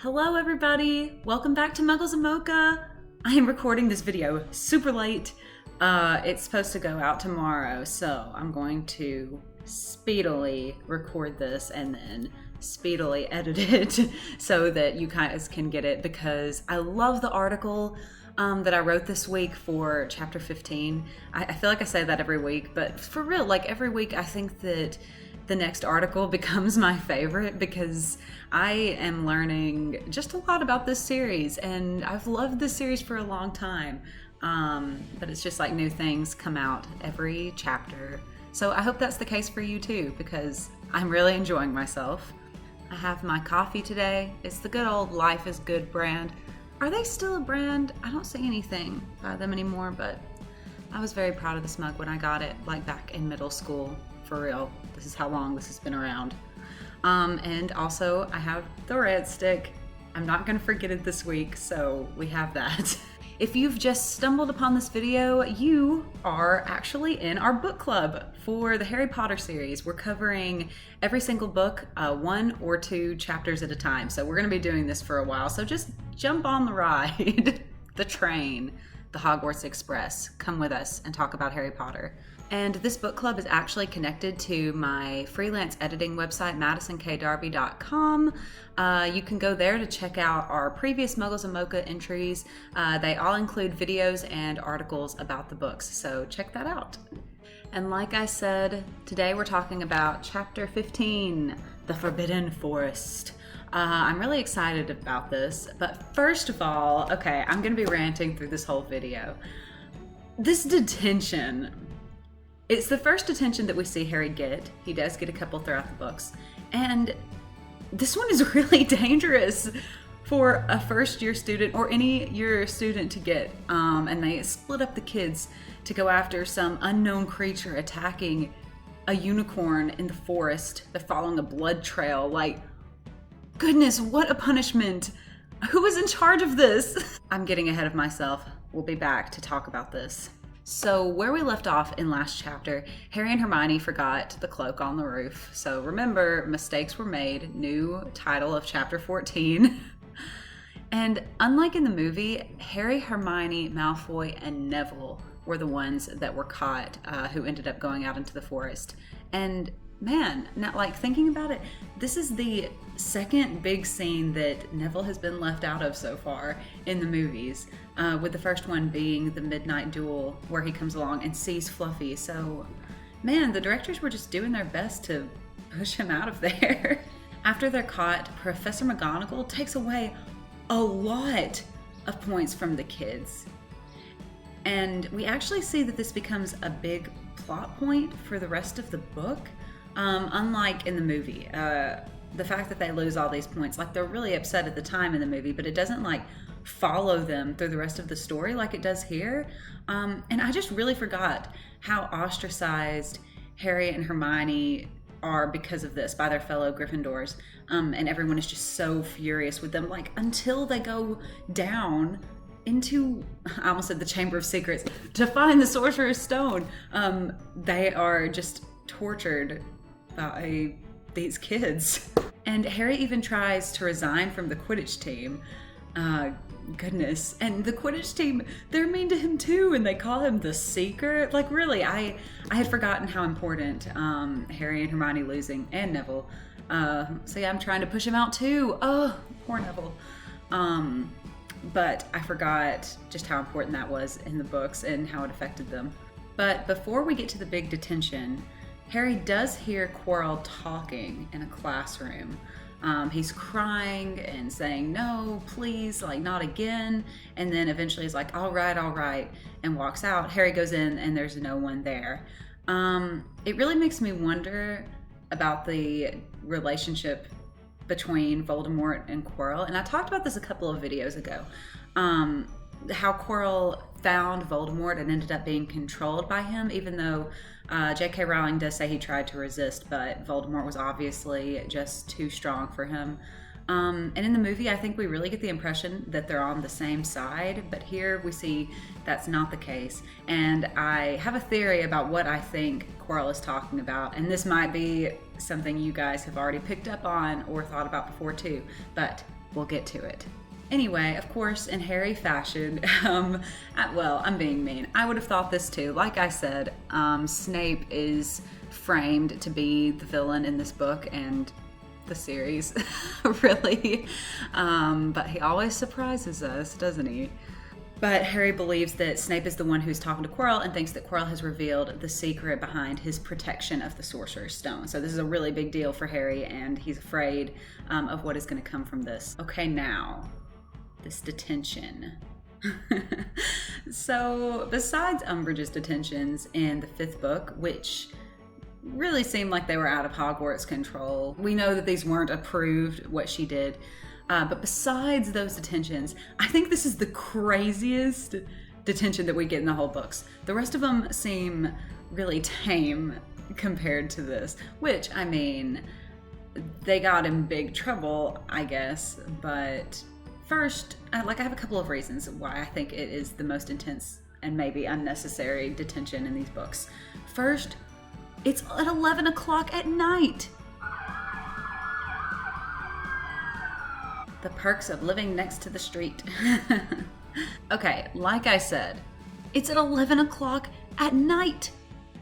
Hello everybody! Welcome back to Muggles and Mocha! I am recording this video super late. It's supposed to go out tomorrow, so I'm going to speedily record this and then speedily edit it so that you guys can get it, because I love the article that I wrote this week for chapter 15. I feel like I say that every week, but for real, like every week I think that the next article becomes my favorite because I am learning just a lot about this series, and I've loved this series for a long time. But it's just like new things come out every chapter. So I hope that's the case for you too, because I'm really enjoying myself. I have my coffee today. It's the good old Life is Good brand. Are they still a brand? I don't see anything by them anymore, but I was very proud of this mug when I got it, like back in middle school. For real, this is how long this has been around. And also I have the red stick. I'm not gonna forget it this week, so we have that. If you've just stumbled upon this video, you are actually in our book club for the Harry Potter series. We're covering every single book, 1 or 2 chapters at a time. So we're gonna be doing this for a while. So just jump on the ride, the train, the Hogwarts Express. Come with us and talk about Harry Potter. And this book club is actually connected to my freelance editing website, MadisonKdarby.com. You can go there to check out our previous Muggles and Mocha entries. They all include videos and articles about the books, so check that out. And like I said, today we're talking about Chapter 15, The Forbidden Forest. I'm really excited about this, but first of all, okay, I'm gonna be ranting through this whole video. This detention. It's the first detention that we see Harry get. He does get a couple throughout the books. And this one is really dangerous for a first year student or any year student to get. And they split up the kids to go after some unknown creature attacking a unicorn in the forest. They're following a blood trail. Like, goodness, what a punishment. Who is in charge of this? I'm getting ahead of myself. We'll be back to talk about this. So where we left off in last chapter, Harry and Hermione forgot the cloak on the roof. So remember, mistakes were made. New title of chapter 14. And unlike in the movie, Harry, Hermione, Malfoy, and Neville were the ones that were caught who ended up going out into the forest. And man, now like thinking about it, this is the second big scene that Neville has been left out of so far in the movies, with the first one being the midnight duel where he comes along and sees Fluffy. So man, the directors were just doing their best to push him out of there. After they're caught, Professor McGonagall takes away a lot of points from the kids. And we actually see that this becomes a big plot point for the rest of the book. Unlike in the movie, the fact that they lose all these points, like they're really upset at the time in the movie, but it doesn't like follow them through the rest of the story like it does here. And I just really forgot how ostracized Harry and Hermione are because of this by their fellow Gryffindors. And everyone is just so furious with them, like until they go down into, I almost said the Chamber of Secrets, to find the Sorcerer's Stone. They are just tortured by these kids. And Harry even tries to resign from the Quidditch team. Goodness. And the Quidditch team, they're mean to him too, and they call him the Seeker. Like really, I had forgotten how important Harry and Hermione losing, and Neville. So yeah, I'm trying to push him out too. Oh, poor Neville. But I forgot just how important that was in the books and how it affected them. But before we get to the big detention, Harry does hear Quirrell talking in a classroom. He's crying and saying, no, please, like not again. And then eventually he's like, all right, and walks out. Harry goes in and there's no one there. It really makes me wonder about the relationship between Voldemort and Quirrell. And I talked about this a couple of videos ago. How Quirrell found Voldemort and ended up being controlled by him, even though J.K. Rowling does say he tried to resist, but Voldemort was obviously just too strong for him. And in the movie, I think we really get the impression that they're on the same side, but here we see that's not the case. And I have a theory about what I think Quirrell is talking about, and this might be something you guys have already picked up on or thought about before too, but we'll get to it. Anyway, of course, in Harry fashion, well, I'm being mean. I would have thought this too. Like I said, Snape is framed to be the villain in this book and the series, really. But he always surprises us, doesn't he? But Harry believes that Snape is the one who's talking to Quirrell and thinks that Quirrell has revealed the secret behind his protection of the Sorcerer's Stone. So this is a really big deal for Harry, and he's afraid of what is going to come from this. Okay, now, this detention. So besides Umbridge's detentions in the 5th book, which really seemed like they were out of Hogwarts control, we know that these weren't approved, what she did. But besides those detentions, I think this is the craziest detention that we get in the whole books. The rest of them seem really tame compared to this, which, I mean, they got in big trouble, I guess. But first, I have a couple of reasons why I think it is the most intense and maybe unnecessary detention in these books. First, it's at 11 o'clock at night. The perks of living next to the street. Okay, like I said, it's at 11 o'clock at night.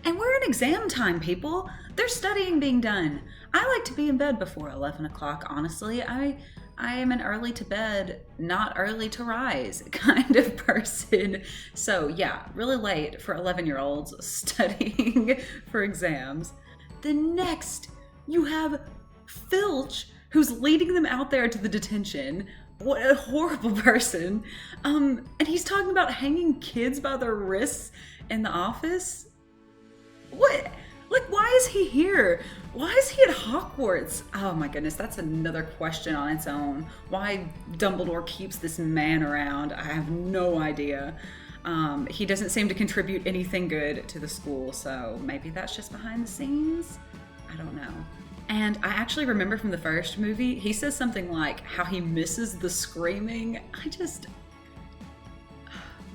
And we're in exam time, people. There's studying being done. I like to be in bed before 11 o'clock, honestly. I am an early to bed, not early to rise kind of person. So yeah, really late for 11-year-olds studying for exams. Then next, you have Filch, who's leading them out there to the detention. What a horrible person. And he's talking about hanging kids by their wrists in the office. What? Like, why is he here? Why is he at Hogwarts? Oh my goodness, that's another question on its own. Why Dumbledore keeps this man around, I have no idea. He doesn't seem to contribute anything good to the school, so maybe that's just behind the scenes? I don't know. And I actually remember from the first movie, he says something like how he misses the screaming.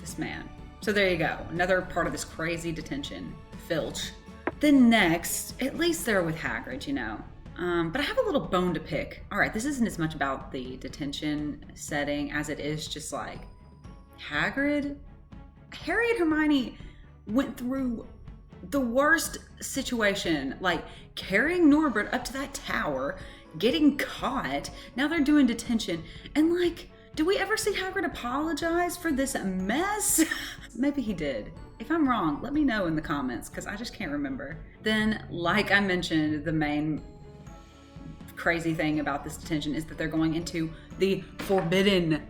This man. So there you go, another part of this crazy detention. Filch. Then next, at least they're with Hagrid, you know. But I have a little bone to pick. All right, this isn't as much about the detention setting as it is just like Hagrid. Harry and Hermione went through the worst situation, like carrying Norbert up to that tower, getting caught. Now they're doing detention. And like, do we ever see Hagrid apologize for this mess? Maybe he did. If I'm wrong, let me know in the comments, because I just can't remember. Then, like I mentioned, the main crazy thing about this detention is that they're going into the forbidden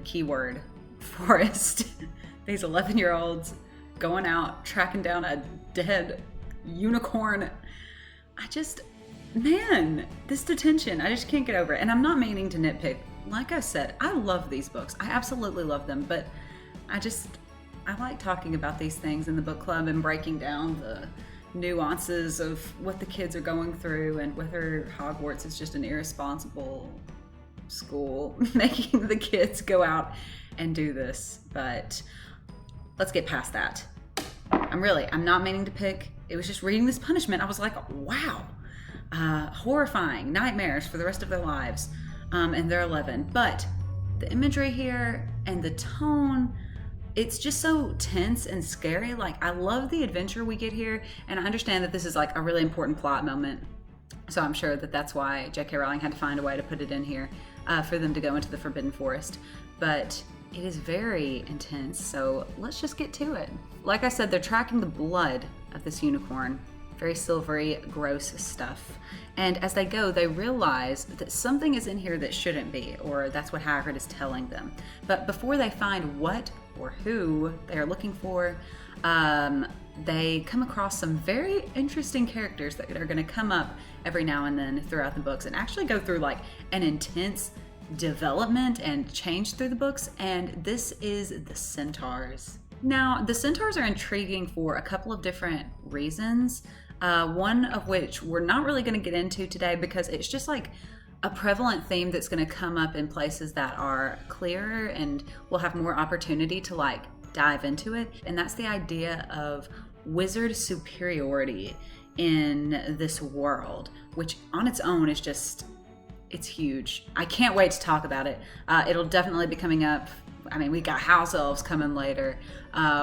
keyword, forest. These 11-year-olds going out, tracking down a dead unicorn. Man, this detention, I just can't get over it. And I'm not meaning to nitpick. Like I said, I love these books. I absolutely love them, but I like talking about these things in the book club and breaking down the nuances of what the kids are going through and whether Hogwarts is just an irresponsible school making the kids go out and do this. But let's get past that. I'm not meaning to pick. It was just reading this punishment. I was like, wow, horrifying nightmares for the rest of their lives. And they're 11. But the imagery here and the tone, it's just so tense and scary. Like, I love the adventure we get here, and I understand that this is like a really important plot moment. So I'm sure that that's why J.K. Rowling had to find a way to put it in here for them to go into the Forbidden Forest. But it is very intense, so let's just get to it. Like I said, they're tracking the blood of this unicorn. Very silvery, gross stuff. And as they go, they realize that something is in here that shouldn't be, or that's what Hagrid is telling them. But before they find what or who they are looking for, they come across some very interesting characters that are going to come up every now and then throughout the books and actually go through like an intense development and change through the books. And this is the centaurs. Now, the centaurs are intriguing for a couple of different reasons. One of which we're not really going to get into today because it's just like a prevalent theme that's going to come up in places that are clearer and we'll have more opportunity to like dive into it. And that's the idea of wizard superiority in this world, which on its own is just it's huge. I can't wait to talk about it. It'll definitely be coming up. I mean, we got house elves coming later.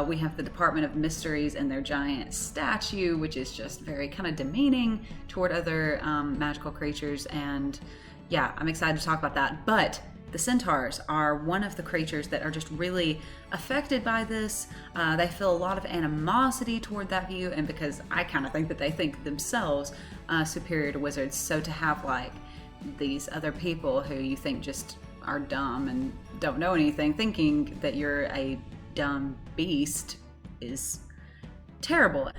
We have the Department of Mysteries and their giant statue, which is just very kind of demeaning toward other magical creatures. And yeah, I'm excited to talk about that. But the centaurs are one of the creatures that are just really affected by this. They feel a lot of animosity toward that view, and because I kind of think that they think themselves superior to wizards, so to have like these other people who you think just are dumb and don't know anything thinking that you're a dumb beast is terrible.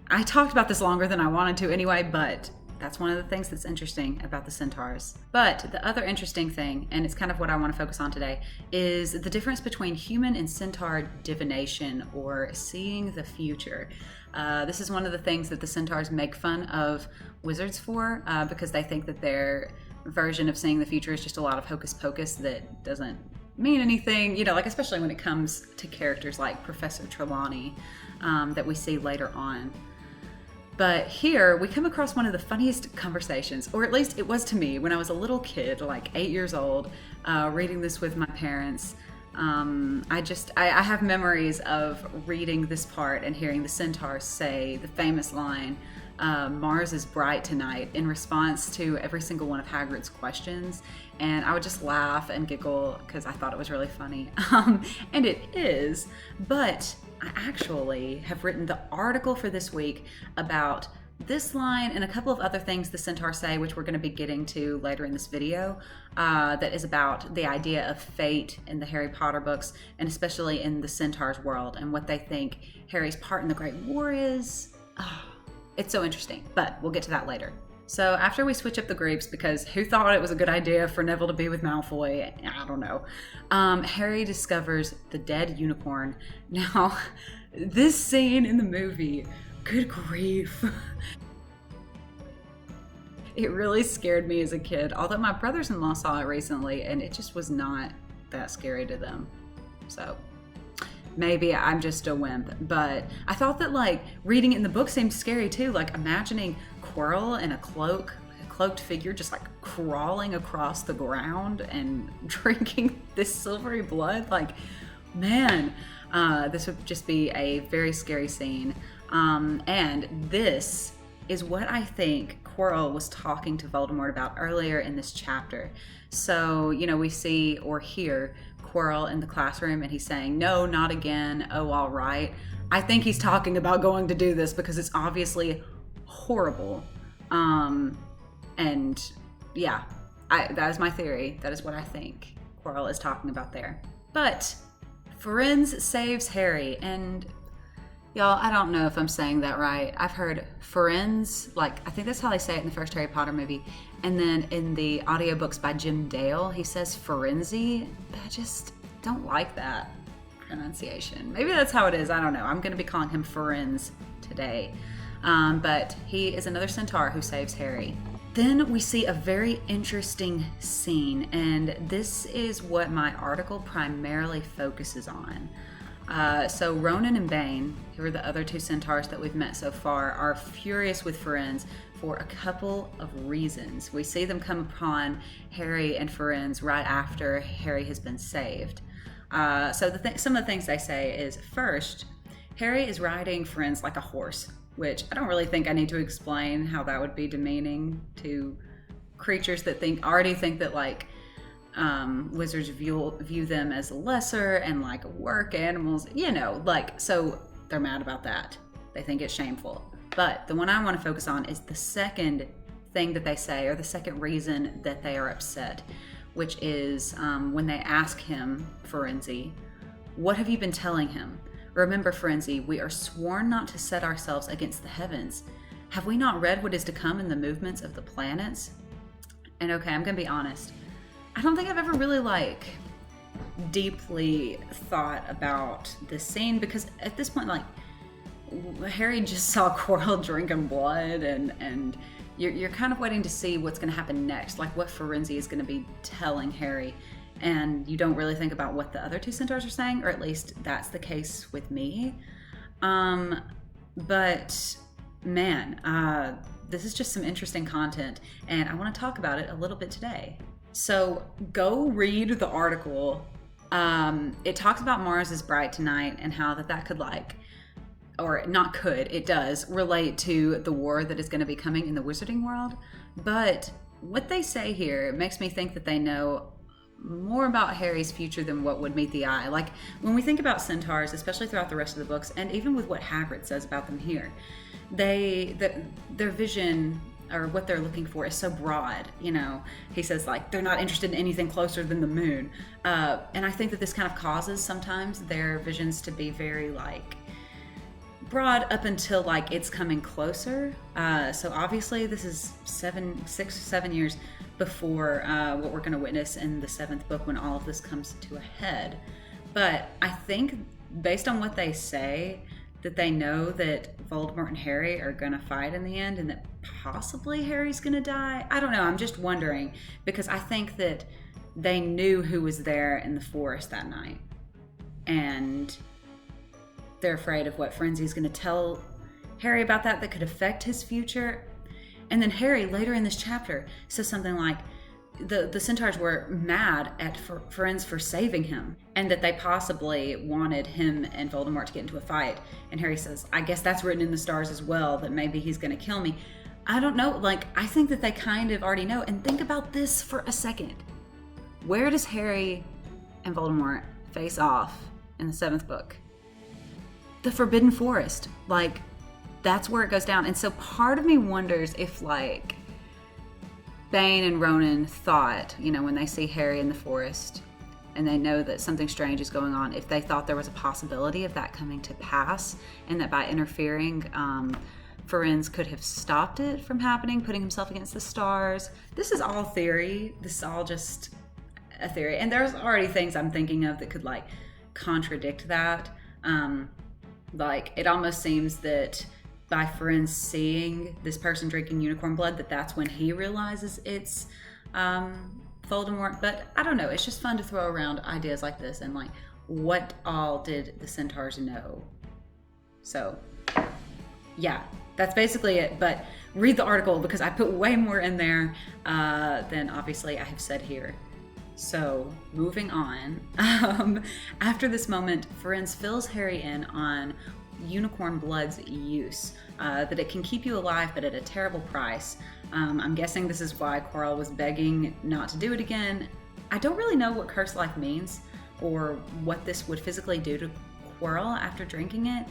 I talked about this longer than I wanted to anyway, but that's one of the things that's interesting about the centaurs. But the other interesting thing, and it's kind of what I want to focus on today, is the difference between human and centaur divination, or seeing the future. This is one of the things that the centaurs make fun of wizards for, because they think that their version of seeing the future is just a lot of hocus pocus that doesn't mean anything, you know, like especially when it comes to characters like Professor Trelawney that we see later on. But here we come across one of the funniest conversations, or at least it was to me when I was a little kid, like 8 years old, reading this with my parents. I have memories of reading this part and hearing the centaurs say the famous line, Mars is bright tonight, in response to every single one of Hagrid's questions. And I would just laugh and giggle because I thought it was really funny. And it is, but I actually have written the article for this week about this line and a couple of other things the centaurs say, which we're going to be getting to later in this video, that is about the idea of fate in the Harry Potter books, and especially in the centaurs world, and what they think Harry's part in the Great War is. Oh, it's so interesting, but we'll get to that later. So after we switch up the groups, because who thought it was a good idea for Neville to be with Malfoy? I don't know. Harry discovers the dead unicorn. Now, this scene in the movie, good grief. It really scared me as a kid, although my brothers-in-law saw it recently and it just was not that scary to them. So maybe I'm just a wimp, but I thought that like reading it in the book seemed scary too, like imagining Quirrell in a cloaked figure just like crawling across the ground and drinking this silvery blood. Like, man, this would just be a very scary scene. And this is what I think Quirrell was talking to Voldemort about earlier in this chapter. So, you know, we see or hear Quirrell in the classroom and he's saying, no, not again. Oh, all right. I think he's talking about going to do this because it's obviously horrible. And yeah, that is my theory. That is what I think Quirrell is talking about there. But Firenze saves Harry, and y'all, I don't know if I'm saying that right. I've heard Firenze, like I think that's how they say it in the first Harry Potter movie. And then in the audiobooks by Jim Dale, he says Firenze. I just don't like that pronunciation. Maybe that's how it is. I don't know. I'm going to be calling him Firenze today. But he is another centaur who saves Harry. Then we see a very interesting scene, and this is what my article primarily focuses on. So Ronan and Bane, who are the other two centaurs that we've met so far, are furious with Firenze for a couple of reasons. We see them come upon Harry and Firenze right after Harry has been saved. So some of the things they say is, first, Harry is riding Firenze like a horse, which I don't really think I need to explain how that would be demeaning to creatures that already think that like wizards view them as lesser and like work animals, you know, like, so they're mad about that. They think it's shameful. But the one I want to focus on is the second thing that they say, or the second reason that they are upset, which is when they ask him, Firenze, what have you been telling him? Remember, Firenze, we are sworn not to set ourselves against the heavens. Have we not read what is to come in the movements of the planets? And okay, I'm gonna be honest. I don't think I've ever really like deeply thought about this scene, because at this point, like, Harry just saw Quirrell drinking blood, and you're kind of waiting to see what's going to happen next, like what Firenze is going to be telling Harry, and you don't really think about what the other two centaurs are saying, or at least that's the case with me. But man, this is just some interesting content, and I want to talk about it a little bit today. So go read the article. It talks about Mars is bright tonight and how that could or not could, it does relate to the war that is going to be coming in the wizarding world. But what they say here makes me think that they know more about Harry's future than what would meet the eye. Like when we think about centaurs, especially throughout the rest of the books, and even with what Hagrid says about them here, their vision or what they're looking for is so broad. You know, he says like they're not interested in anything closer than the moon, and I think that this kind of causes sometimes their visions to be very like broad up until like it's coming closer. So obviously this is 6, 7 years before what we're going to witness in the 7th book when all of this comes to a head. But I think based on what they say, that they know that Voldemort and Harry are going to fight in the end, and that possibly Harry's going to die. I don't know. I'm just wondering, because I think that they knew who was there in the forest that night, and they're afraid of what Frenzy's going to tell Harry about that could affect his future. And then Harry, later in this chapter, says something like, the centaurs were mad at Firenze for saving him, and that they possibly wanted him and Voldemort to get into a fight. And Harry says, I guess that's written in the stars as well, that maybe he's going to kill me. I don't know. Like, I think that they kind of already know. And think about this for a second. Where does Harry and Voldemort face off in the 7th book? The Forbidden Forest. Like, that's where it goes down. And so part of me wonders if, like, Bane and Ronan thought, you know, when they see Harry in the forest and they know that something strange is going on, if they thought there was a possibility of that coming to pass, and that by interfering, Firenze could have stopped it from happening, putting himself against the stars. This is all theory. This is all just a theory. And there's already things I'm thinking of that could, like, contradict that. Like, it almost seems that by Firenze seeing this person drinking unicorn blood, that's when he realizes it's Voldemort. But I don't know. It's just fun to throw around ideas like this, and like, what all did the centaurs know? So, yeah, that's basically it. But read the article, because I put way more in there than obviously I have said here. So, moving on. After this moment, Firenze fills Harry in on unicorn blood's use, that it can keep you alive, but at a terrible price. I'm guessing this is why Quirrell was begging not to do it again. I don't really know what curse life means, or what this would physically do to Quirrell after drinking it.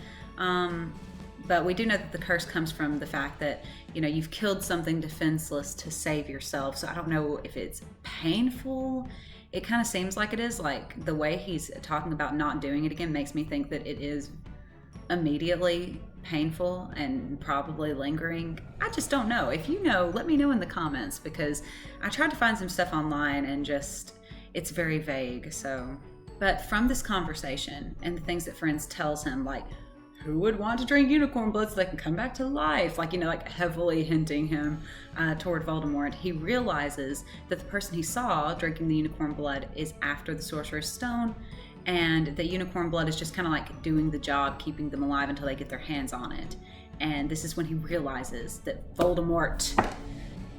But we do know that the curse comes from the fact that, you know, you've killed something defenseless to save yourself. So I don't know if it's painful. It kind of seems like it is. Like, the way he's talking about not doing it again makes me think that it is immediately painful and probably lingering. I just don't know. If you know, let me know in the comments, because I tried to find some stuff online and just, it's very vague. So, but from this conversation and the things that Firenze tells him, like, who would want to drink unicorn blood so they can come back to life? Like, you know, like heavily hinting him toward Voldemort. He realizes that the person he saw drinking the unicorn blood is after the Sorcerer's Stone, and the unicorn blood is just kind of like doing the job, keeping them alive until they get their hands on it. And this is when he realizes that Voldemort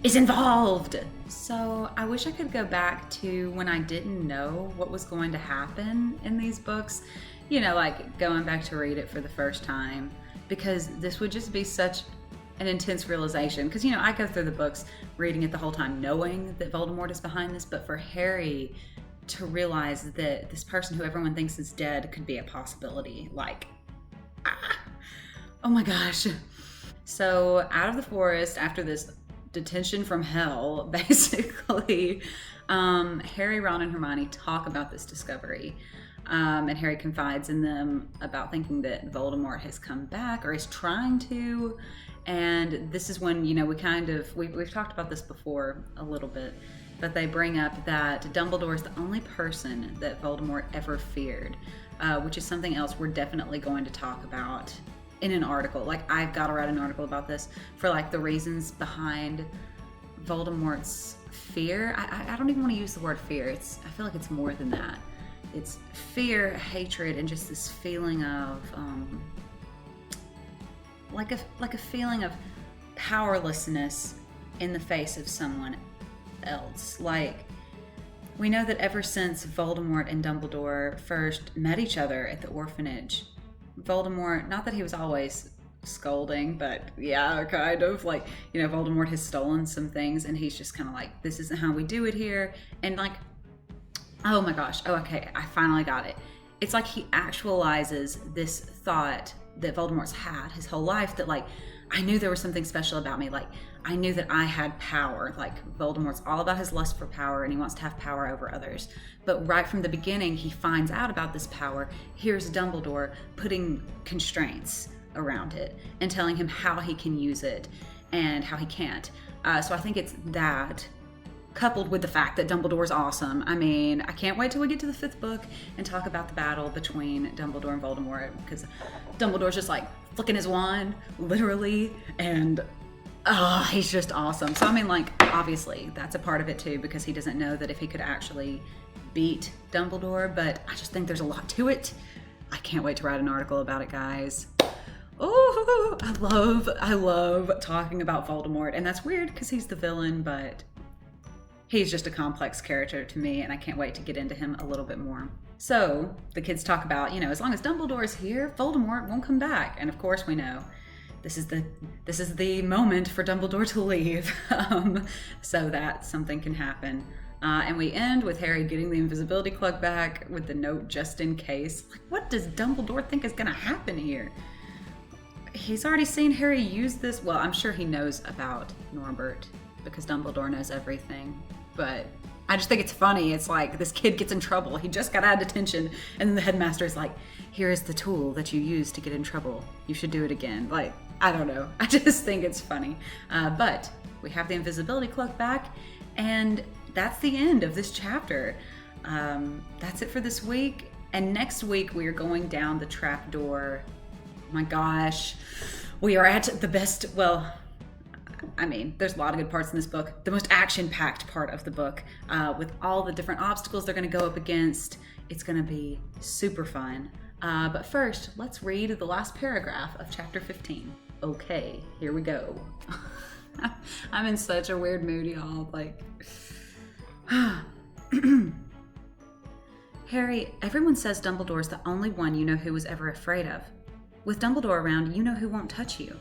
is involved. So I wish I could go back to when I didn't know what was going to happen in these books. You know, like going back to read it for the first time, because this would just be such an intense realization. Because, you know, I go through the books reading it the whole time knowing that Voldemort is behind this, but for Harry to realize that this person who everyone thinks is dead could be a possibility, like, oh my gosh. So out of the forest, after this detention from hell, basically, Harry, Ron, and Hermione talk about this discovery. And Harry confides in them about thinking that Voldemort has come back, or is trying to. And this is when, you know, we've talked about this before a little bit, but they bring up that Dumbledore is the only person that Voldemort ever feared, which is something else we're definitely going to talk about in an article. Like, I've got to write an article about this for, like, the reasons behind Voldemort's fear. I don't even want to use the word fear. I feel like it's more than that. It's fear, hatred, and just this feeling of like a feeling of powerlessness in the face of someone else. Like, we know that ever since Voldemort and Dumbledore first met each other at the orphanage, Voldemort, not that he was always scolding, but yeah, kind of like, you know, Voldemort has stolen some things and he's just kind of like, this isn't how we do it here. And like, oh my gosh, oh okay, I finally got it. It's like he actualizes this thought that Voldemort's had his whole life, that like, I knew there was something special about me. Like, I knew that I had power. Like, Voldemort's all about his lust for power and he wants to have power over others. But right from the beginning, he finds out about this power. Here's Dumbledore putting constraints around it and telling him how he can use it and how he can't. So I think it's that, coupled with the fact that Dumbledore's awesome. I mean, I can't wait till we get to the 5th book and talk about the battle between Dumbledore and Voldemort, because Dumbledore's just like flicking his wand, literally, and he's just awesome. So I mean, like, obviously that's a part of it too, because he doesn't know that if he could actually beat Dumbledore, but I just think there's a lot to it. I can't wait to write an article about it, guys. Oh, I love talking about Voldemort, and that's weird because he's the villain, but he's just a complex character to me, and I can't wait to get into him a little bit more. So the kids talk about, you know, as long as Dumbledore's here, Voldemort won't come back. And of course we know this is the moment for Dumbledore to leave, so that something can happen. And we end with Harry getting the invisibility cloak back with the note just in case. Like, what does Dumbledore think is gonna happen here? He's already seen Harry use this. Well, I'm sure he knows about Norbert because Dumbledore knows everything, but I just think it's funny. It's like this kid gets in trouble. He just got out of detention, and then the headmaster is like, here is the tool that you use to get in trouble. You should do it again. Like, I don't know. I just think it's funny. But we have the invisibility cloak back, and that's the end of this chapter. That's it for this week. And next week we are going down the trapdoor. Oh my gosh. We are at the best, well, I mean, there's a lot of good parts in this book. The most action-packed part of the book, with all the different obstacles they're going to go up against. It's going to be super fun. But first, let's read the last paragraph of chapter 15. Okay, here we go. I'm in such a weird mood, y'all. Like, Harry, everyone says Dumbledore's the only one you know who was ever afraid of. With Dumbledore around, you know who won't touch you.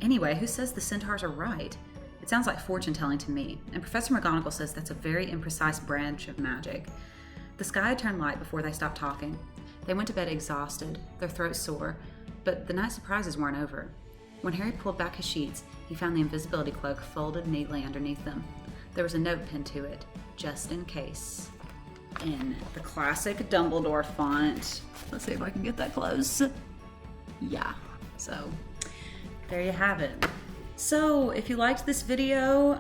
Anyway, who says the centaurs are right? It sounds like fortune-telling to me, and Professor McGonagall says that's a very imprecise branch of magic. The sky had turned light before they stopped talking. They went to bed exhausted, their throats sore, but the night surprises weren't over. When Harry pulled back his sheets, he found the invisibility cloak folded neatly underneath them. There was a note pinned to it, just in case, in the classic Dumbledore font. Let's see if I can get that close. Yeah, so there you have it. So if you liked this video,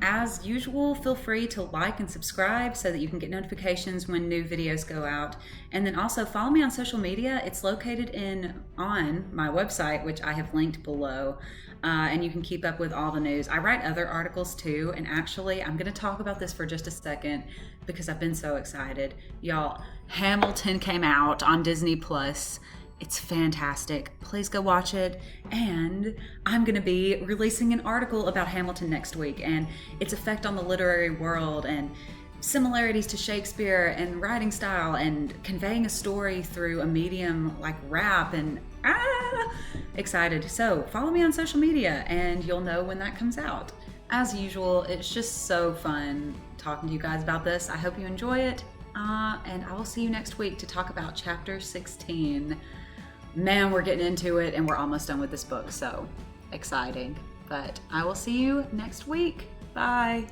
as usual, feel free to like and subscribe so that you can get notifications when new videos go out. And then also follow me on social media. It's located on my website, which I have linked below. And you can keep up with all the news. I write other articles too, and actually I'm gonna talk about this for just a second because I've been so excited. Y'all, Hamilton came out on Disney Plus. It's fantastic. Please go watch it. And I'm going to be releasing an article about Hamilton next week and its effect on the literary world and similarities to Shakespeare and writing style and conveying a story through a medium like rap, and excited. So follow me on social media and you'll know when that comes out. As usual, it's just so fun talking to you guys about this. I hope you enjoy it. And I will see you next week to talk about chapter 16. Man, we're getting into it and we're almost done with this book, so exciting. But I will see you next week. Bye.